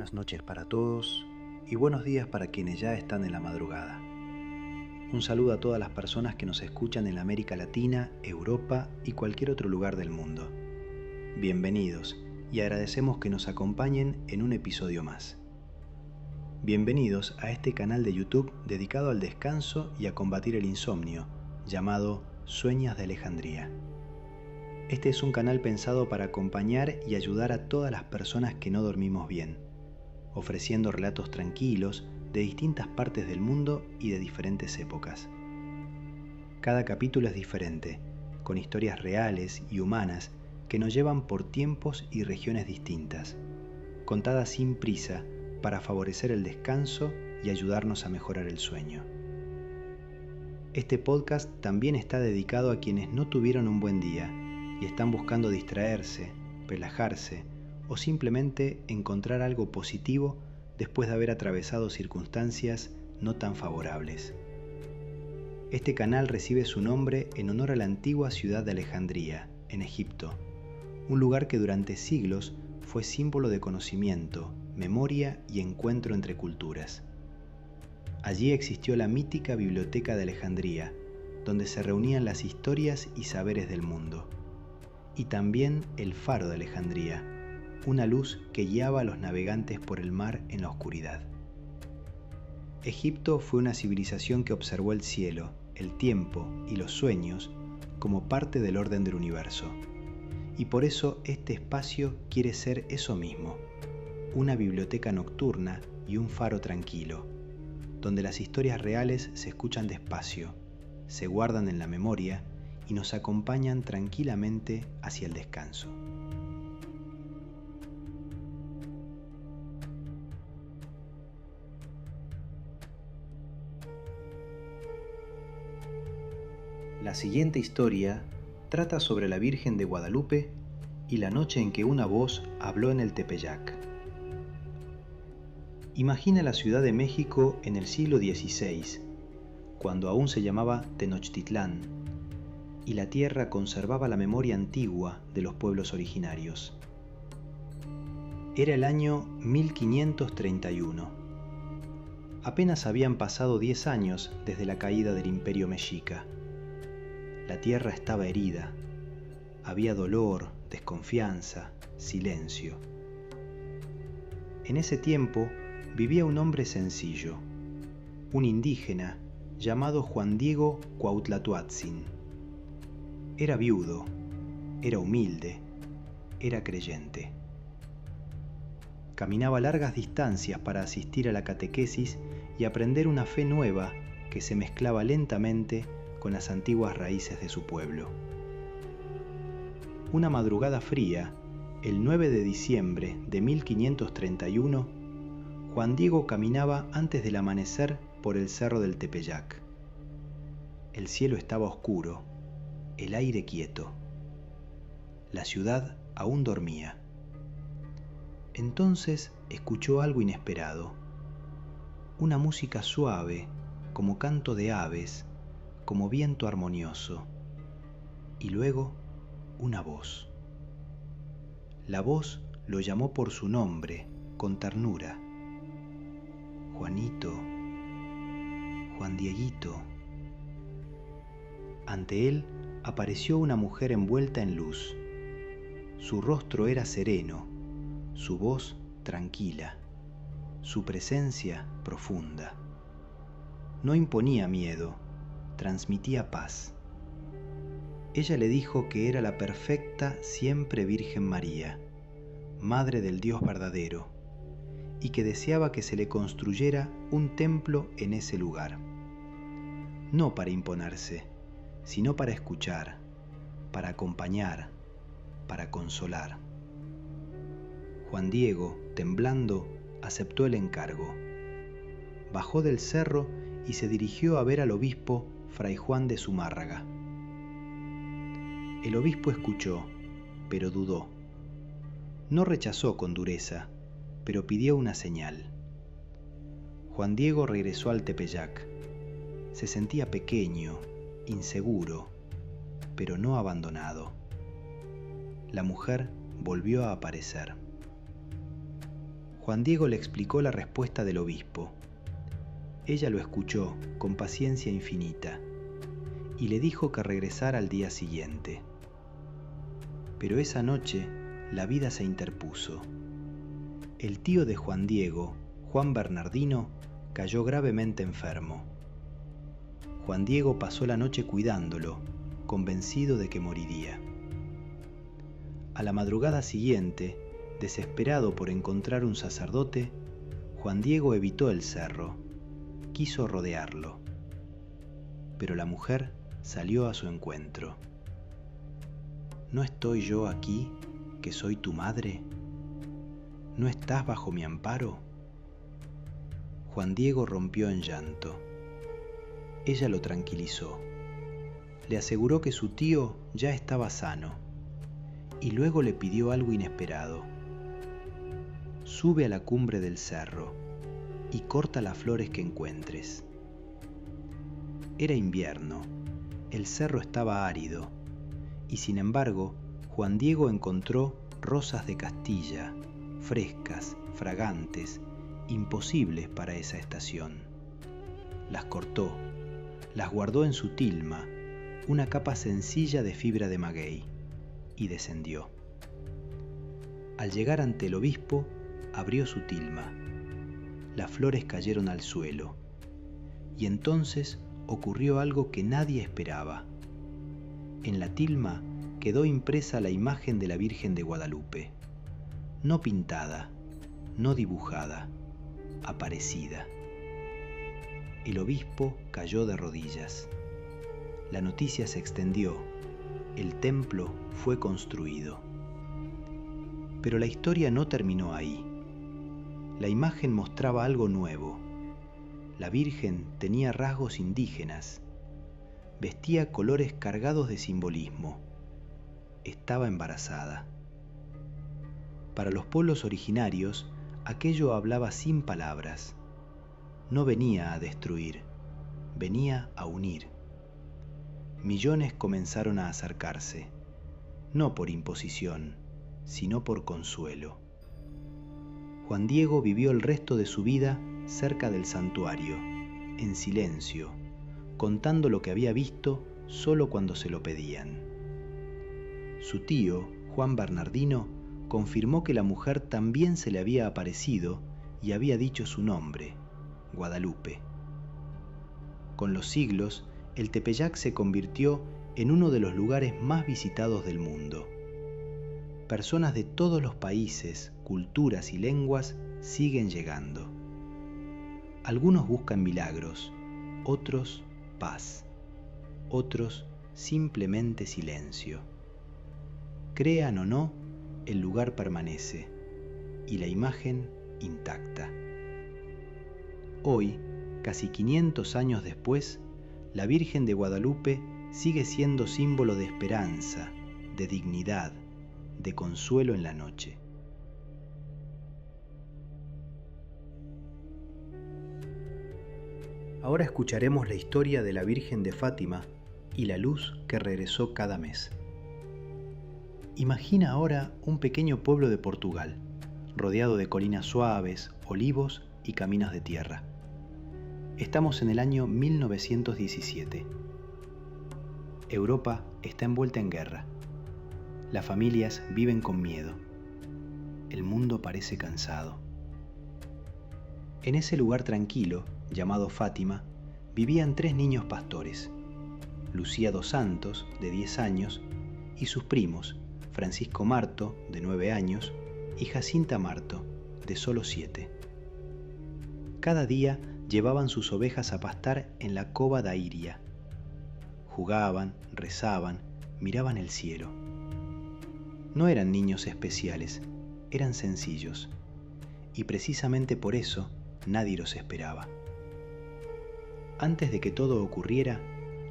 buenas noches para todos y buenos días para quienes ya están en la madrugada. Un saludo a todas las personas que nos escuchan en América Latina, Europa y cualquier otro lugar del mundo. Bienvenidos y agradecemos que nos acompañen en un episodio más. Bienvenidos a este canal de YouTube dedicado al descanso y a combatir el insomnio, llamado Sueñas de Alejandría. Este es un canal pensado para acompañar y ayudar a todas las personas que no dormimos bien, ofreciendo relatos tranquilos de distintas partes del mundo y de diferentes épocas. Cada capítulo es diferente, con historias reales y humanas que nos llevan por tiempos y regiones distintas, contadas sin prisa para favorecer el descanso y ayudarnos a mejorar el sueño. Este podcast también está dedicado a quienes no tuvieron un buen día y están buscando distraerse, relajarse o simplemente encontrar algo positivo después de haber atravesado circunstancias no tan favorables. Este canal recibe su nombre en honor a la antigua ciudad de Alejandría, en Egipto, un lugar que durante siglos fue símbolo de conocimiento, memoria y encuentro entre culturas. Allí existió la mítica Biblioteca de Alejandría, donde se reunían las historias y saberes del mundo. Y también el Faro de Alejandría, una luz que guiaba a los navegantes por el mar en la oscuridad. Egipto fue una civilización que observó el cielo, el tiempo y los sueños como parte del orden del universo. Y por eso este espacio quiere ser eso mismo, una biblioteca nocturna y un faro tranquilo, donde las historias reales se escuchan despacio, se guardan en la memoria y nos acompañan tranquilamente hacia el descanso. La siguiente historia trata sobre la Virgen de Guadalupe y la noche en que una voz habló en el Tepeyac. Imagina la Ciudad de México en el siglo XVI, cuando aún se llamaba Tenochtitlán, y la tierra conservaba la memoria antigua de los pueblos originarios. Era el año 1531. Apenas habían pasado 10 años desde la caída del Imperio Mexica. La tierra estaba herida. Había dolor, desconfianza, silencio. En ese tiempo vivía un hombre sencillo, un indígena llamado Juan Diego Cuauhtlatoatzin. Era viudo, era humilde, era creyente. Caminaba largas distancias para asistir a la catequesis y aprender una fe nueva que se mezclaba lentamente con las antiguas raíces de su pueblo. Una madrugada fría, el 9 de diciembre de 1531, Juan Diego caminaba antes del amanecer por el cerro del Tepeyac. El cielo estaba oscuro, el aire quieto. La ciudad aún dormía. Entonces escuchó algo inesperado. Una música suave, como canto de aves, como viento armonioso. Y luego una voz. La voz lo llamó por su nombre, con ternura. Juanito, Juan Dieguito. Ante él apareció una mujer envuelta en luz. Su rostro era sereno, su voz tranquila, su presencia profunda. No imponía miedo, transmitía paz. Ella le dijo que era la perfecta siempre Virgen María, Madre del Dios verdadero, y que deseaba que se le construyera un templo en ese lugar. No para imponerse, sino para escuchar, para acompañar, para consolar. Juan Diego, temblando, aceptó el encargo. Bajó del cerro y se dirigió a ver al obispo Fray Juan de Zumárraga. El obispo escuchó, pero dudó. No rechazó con dureza, pero pidió una señal. Juan Diego regresó al Tepeyac. Se sentía pequeño, inseguro, pero no abandonado. La mujer volvió a aparecer. Juan Diego le explicó la respuesta del obispo. Ella lo escuchó con paciencia infinita y le dijo que regresara al día siguiente. Pero esa noche la vida se interpuso. El tío de Juan Diego, Juan Bernardino, cayó gravemente enfermo. Juan Diego pasó la noche cuidándolo, convencido de que moriría. A la madrugada siguiente, desesperado por encontrar un sacerdote, Juan Diego evitó el cerro, quiso rodearlo. Pero la mujer salió a su encuentro. ¿No estoy yo aquí, que soy tu madre? ¿No estás bajo mi amparo? Juan Diego rompió en llanto. Ella lo tranquilizó. Le aseguró que su tío ya estaba sano y luego le pidió algo inesperado. Sube a la cumbre del cerro y corta las flores que encuentres. Era invierno, el cerro estaba árido y sin embargo Juan Diego encontró rosas de Castilla, frescas, fragantes, imposibles para esa estación. Las cortó, las guardó en su tilma, una capa sencilla de fibra de maguey, y descendió. Al llegar ante el obispo, abrió su tilma. Las flores cayeron al suelo, y entonces ocurrió algo que nadie esperaba. En la tilma quedó impresa la imagen de la Virgen de Guadalupe, no pintada, no dibujada, aparecida. El obispo cayó de rodillas. La noticia se extendió. El templo fue construido. Pero la historia no terminó ahí. La imagen mostraba algo nuevo. La Virgen tenía rasgos indígenas. Vestía colores cargados de simbolismo. Estaba embarazada. Para los pueblos originarios, aquello hablaba sin palabras. No venía a destruir, venía a unir. Millones comenzaron a acercarse, no por imposición, sino por consuelo. Juan Diego vivió el resto de su vida cerca del santuario, en silencio, contando lo que había visto solo cuando se lo pedían. Su tío, Juan Bernardino, confirmó que la mujer también se le había aparecido y había dicho su nombre, Guadalupe. Con los siglos, el Tepeyac se convirtió en uno de los lugares más visitados del mundo. Personas de todos los países, culturas y lenguas siguen llegando. Algunos buscan milagros, otros paz, otros simplemente silencio. Crean o no, el lugar permanece y la imagen intacta. Hoy, casi 500 años después, la Virgen de Guadalupe sigue siendo símbolo de esperanza, de dignidad, de consuelo en la noche. Ahora escucharemos la historia de la Virgen de Fátima y la luz que regresó cada mes. Imagina ahora un pequeño pueblo de Portugal, rodeado de colinas suaves, olivos y caminos de tierra. Estamos en el año 1917. Europa está envuelta en guerra. Las familias viven con miedo. El mundo parece cansado. En ese lugar tranquilo, llamado Fátima, vivían 3 niños pastores: Lucía dos Santos, de 10 años, y sus primos, Francisco Marto, de 9 años, y Jacinta Marto, de solo 7. Cada día llevaban sus ovejas a pastar en la cova da Iria. Jugaban, rezaban, miraban el cielo. No eran niños especiales, eran sencillos, y precisamente por eso nadie los esperaba. Antes de que todo ocurriera,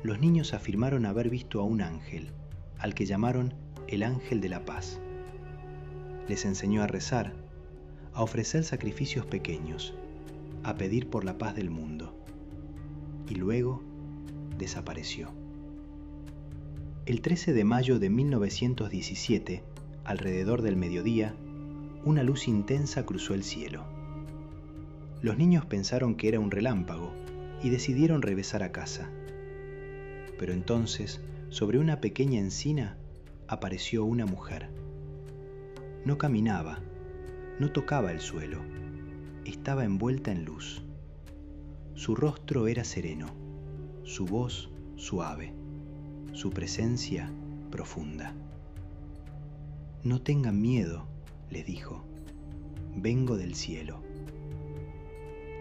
los niños afirmaron haber visto a un ángel, al que llamaron el Ángel de la Paz. Les enseñó a rezar, a ofrecer sacrificios pequeños, a pedir por la paz del mundo, y luego desapareció. El 13 de mayo de 1917, alrededor del mediodía, una luz intensa cruzó el cielo. Los niños pensaron que era un relámpago y decidieron regresar a casa. Pero entonces, sobre una pequeña encina, apareció una mujer. No caminaba, no tocaba el suelo, estaba envuelta en luz. Su rostro era sereno, su voz suave, su presencia profunda. No tengan miedo, les dijo, vengo del cielo.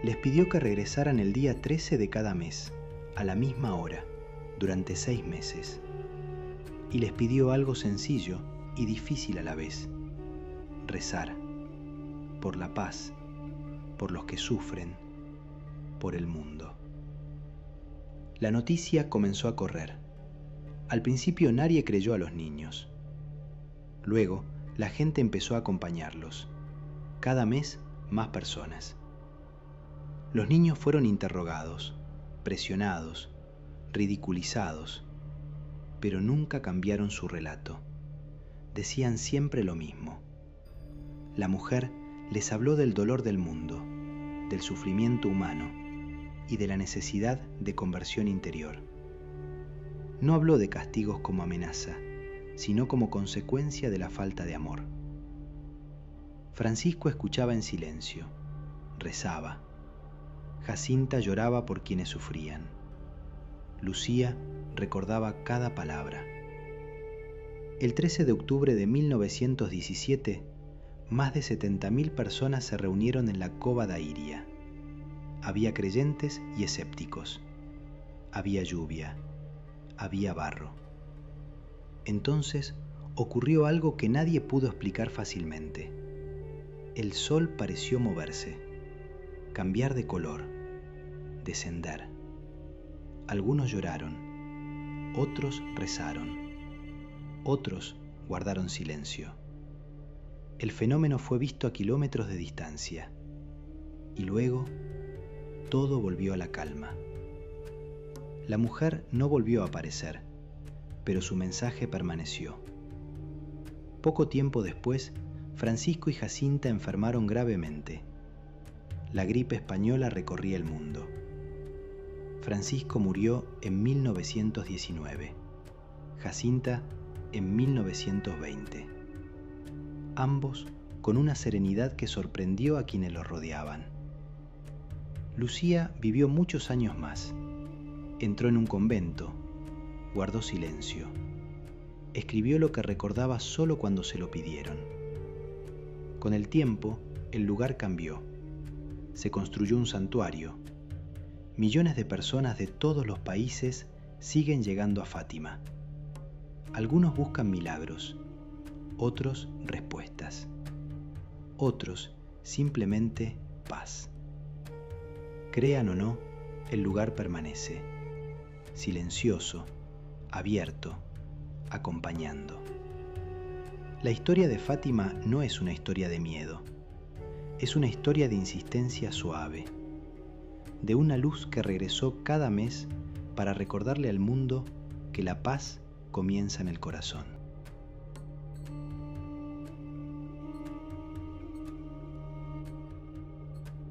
Les pidió que regresaran el día 13 de cada mes, a la misma hora, durante 6 meses. Y les pidió algo sencillo y difícil a la vez: rezar, por la paz, por los que sufren, por el mundo. La noticia comenzó a correr. Al principio nadie creyó a los niños. Luego, la gente empezó a acompañarlos. Cada mes, más personas. Los niños fueron interrogados, presionados, ridiculizados, pero nunca cambiaron su relato. Decían siempre lo mismo. La mujer les habló del dolor del mundo, del sufrimiento humano y de la necesidad de conversión interior. No habló de castigos como amenaza, sino como consecuencia de la falta de amor. Francisco escuchaba en silencio, rezaba. Jacinta lloraba por quienes sufrían. Lucía recordaba cada palabra. El 13 de octubre de 1917, más de 70.000 personas se reunieron en la Cova da Iria. Había creyentes y escépticos. Había lluvia. Había barro. Entonces ocurrió algo que nadie pudo explicar fácilmente. El sol pareció moverse, cambiar de color, descender. Algunos lloraron, otros rezaron, otros guardaron silencio. El fenómeno fue visto a kilómetros de distancia, y luego todo volvió a la calma. La mujer no volvió a aparecer, pero su mensaje permaneció. Poco tiempo después, Francisco y Jacinta enfermaron gravemente. La gripe española recorría el mundo. Francisco murió en 1919, Jacinta en 1920. Ambos con una serenidad que sorprendió a quienes los rodeaban. Lucía vivió muchos años más. Entró en un convento, guardó silencio. Escribió lo que recordaba solo cuando se lo pidieron. Con el tiempo, el lugar cambió. Se construyó un santuario. Millones de personas de todos los países siguen llegando a Fátima. Algunos buscan milagros, otros respuestas, otros simplemente paz. Crean o no, el lugar permanece, silencioso, abierto, acompañando. La historia de Fátima no es una historia de miedo, es una historia de insistencia suave, de una luz que regresó cada mes para recordarle al mundo que la paz comienza en el corazón.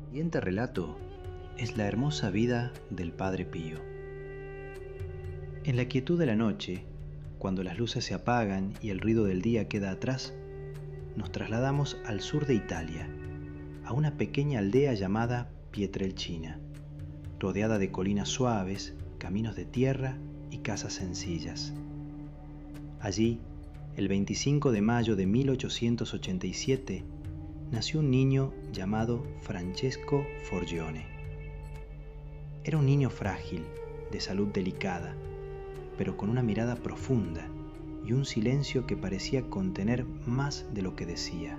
El siguiente relato es la hermosa vida del Padre Pío. En la quietud de la noche, cuando las luces se apagan y el ruido del día queda atrás, nos trasladamos al sur de Italia, a una pequeña aldea llamada Pietrelcina, rodeada de colinas suaves, caminos de tierra y casas sencillas. Allí, el 25 de mayo de 1887, nació un niño llamado Francesco Forgione. Era un niño frágil, de salud delicada, pero con una mirada profunda y un silencio que parecía contener más de lo que decía.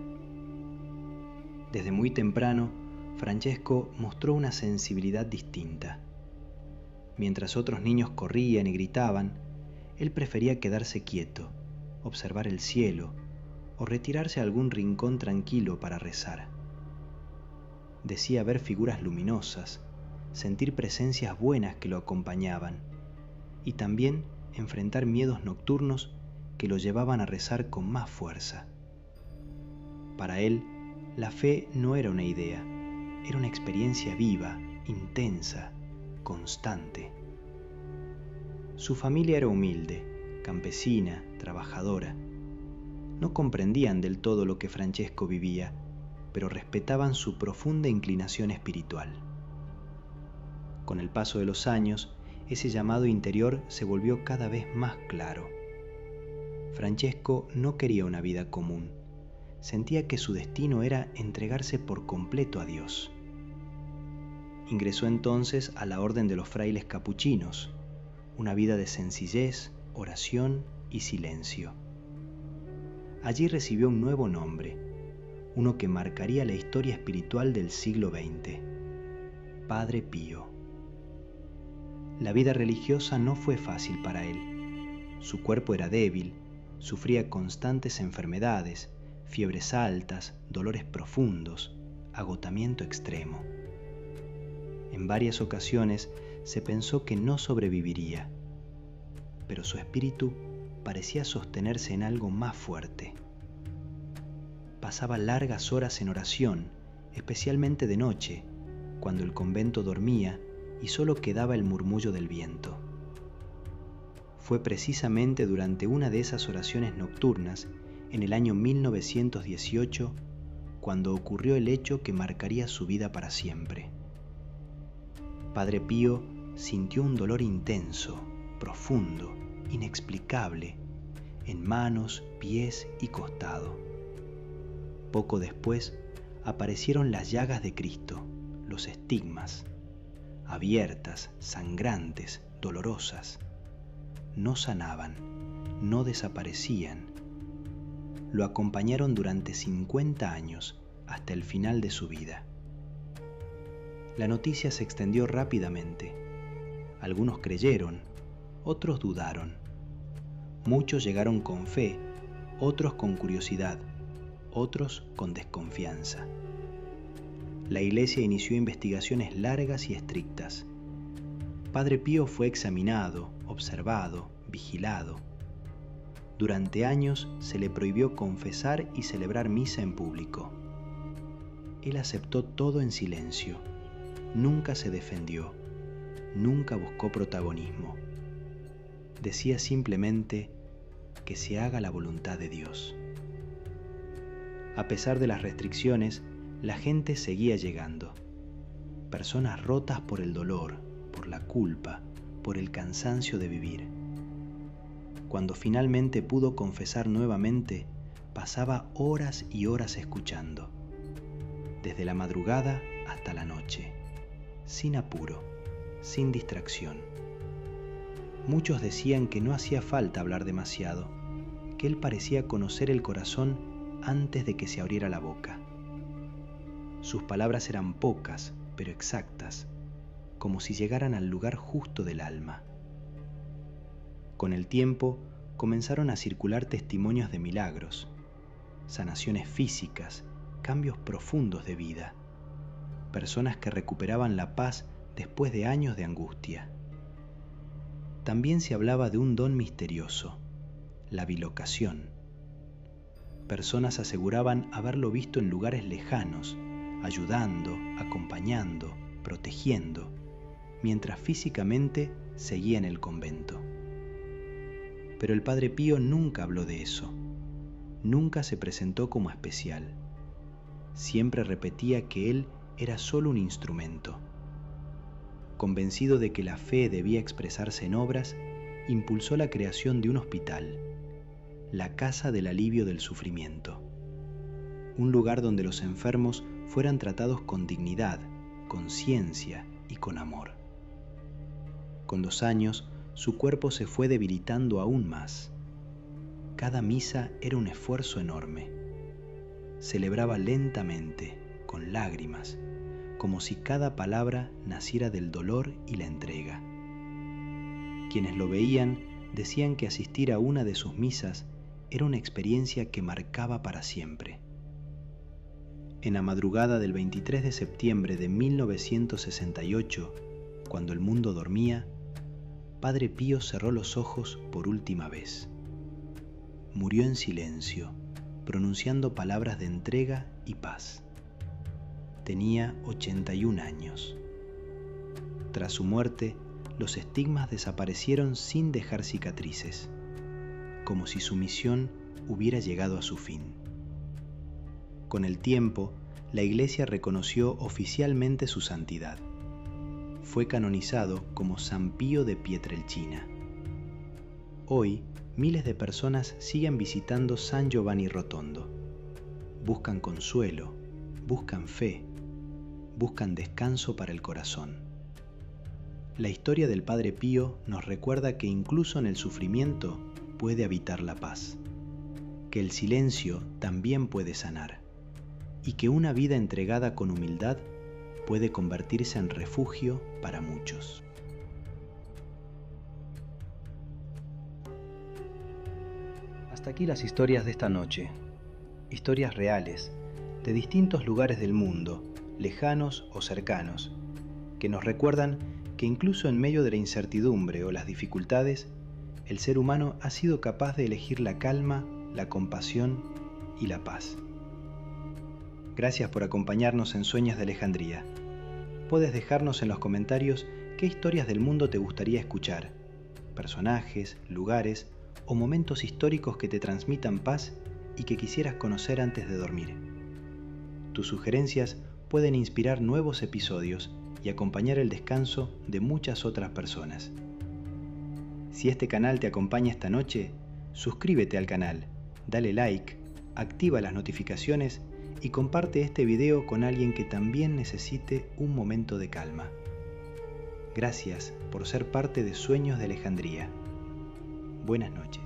Desde muy temprano, Francesco mostró una sensibilidad distinta. Mientras otros niños corrían y gritaban, él prefería quedarse quieto, observar el cielo o retirarse a algún rincón tranquilo para rezar. Decía ver figuras luminosas, sentir presencias buenas que lo acompañaban y también enfrentar miedos nocturnos que lo llevaban a rezar con más fuerza. Para él, La fe no era una idea, era una experiencia viva, intensa, constante. Su familia era humilde, campesina, trabajadora. No comprendían del todo lo que Francesco vivía, pero respetaban su profunda inclinación espiritual. Con el paso de los años, ese llamado interior se volvió cada vez más claro. Francesco no quería una vida común. Sentía que su destino era entregarse por completo a Dios. Ingresó entonces a la Orden de los Frailes Capuchinos, una vida de sencillez, oración y silencio. Allí recibió un nuevo nombre, uno que marcaría la historia espiritual del siglo XX: Padre Pío. La vida religiosa no fue fácil para él. Su cuerpo era débil, sufría constantes enfermedades, fiebres altas, dolores profundos, agotamiento extremo. En varias ocasiones se pensó que no sobreviviría, pero su espíritu parecía sostenerse en algo más fuerte. Pasaba largas horas en oración, especialmente de noche, cuando el convento dormía y solo quedaba el murmullo del viento. Fue precisamente durante una de esas oraciones nocturnas, en el año 1918, cuando ocurrió el hecho que marcaría su vida para siempre. Padre Pío sintió un dolor intenso, profundo, inexplicable, en manos, pies y costado. Poco después aparecieron las llagas de Cristo, los estigmas, abiertas, sangrantes, dolorosas. No sanaban, no desaparecían. Lo acompañaron durante 50 años, hasta el final de su vida. La noticia se extendió rápidamente. Algunos creyeron, otros dudaron. Muchos llegaron con fe, otros con curiosidad, otros con desconfianza. La Iglesia inició investigaciones largas y estrictas. Padre Pío fue examinado, observado, vigilado. Durante años se le prohibió confesar y celebrar misa en público. Él aceptó todo en silencio. Nunca se defendió, nunca buscó protagonismo. Decía simplemente que se haga la voluntad de Dios. A pesar de las restricciones, la gente seguía llegando. Personas rotas por el dolor, por la culpa, por el cansancio de vivir. Cuando finalmente pudo confesar nuevamente, pasaba horas y horas escuchando, desde la madrugada hasta la noche, sin apuro, sin distracción. Muchos decían que no hacía falta hablar demasiado, que él parecía conocer el corazón antes de que se abriera la boca. Sus palabras eran pocas, pero exactas, como si llegaran al lugar justo del alma. Con el tiempo comenzaron a circular testimonios de milagros, sanaciones físicas, cambios profundos de vida, personas que recuperaban la paz después de años de angustia. También se hablaba de un don misterioso, la bilocación. Personas aseguraban haberlo visto en lugares lejanos, ayudando, acompañando, protegiendo, mientras físicamente seguía en el convento. Pero el Padre Pío nunca habló de eso, nunca se presentó como especial. Siempre repetía que él era solo un instrumento. Convencido de que la fe debía expresarse en obras, impulsó la creación de un hospital, la Casa del Alivio del Sufrimiento, un lugar donde los enfermos fueran tratados con dignidad, con ciencia y con amor. Con los años, su cuerpo se fue debilitando aún más. Cada misa era un esfuerzo enorme. Celebraba lentamente, con lágrimas, como si cada palabra naciera del dolor y la entrega. Quienes lo veían decían que asistir a una de sus misas era una experiencia que marcaba para siempre. En la madrugada del 23 de septiembre de 1968, cuando el mundo dormía, Padre Pío cerró los ojos por última vez. Murió en silencio, pronunciando palabras de entrega y paz. tenía 81 años. Tras su muerte, los estigmas desaparecieron sin dejar cicatrices, como si su misión hubiera llegado a su fin. Con el tiempo, la Iglesia reconoció oficialmente su santidad. Fue canonizado como San Pío de Pietrelcina. Hoy, miles de personas siguen visitando San Giovanni Rotondo. Buscan consuelo, buscan fe, buscan descanso para el corazón. La historia del Padre Pío nos recuerda que incluso en el sufrimiento puede habitar la paz, que el silencio también puede sanar, y que una vida entregada con humildad puede convertirse en refugio para muchos. Hasta aquí las historias de esta noche, historias reales, de distintos lugares del mundo, lejanos o cercanos, que nos recuerdan que incluso en medio de la incertidumbre o las dificultades, el ser humano ha sido capaz de elegir la calma, la compasión y la paz. Gracias por acompañarnos en Sueños de Alejandría. Puedes dejarnos en los comentarios qué historias del mundo te gustaría escuchar, personajes, lugares o momentos históricos que te transmitan paz y que quisieras conocer antes de dormir. Tus sugerencias pueden inspirar nuevos episodios y acompañar el descanso de muchas otras personas. Si este canal te acompaña esta noche, suscríbete al canal, dale like, activa las notificaciones y comparte este video con alguien que también necesite un momento de calma. Gracias por ser parte de Sueños de Alejandría. Buenas noches.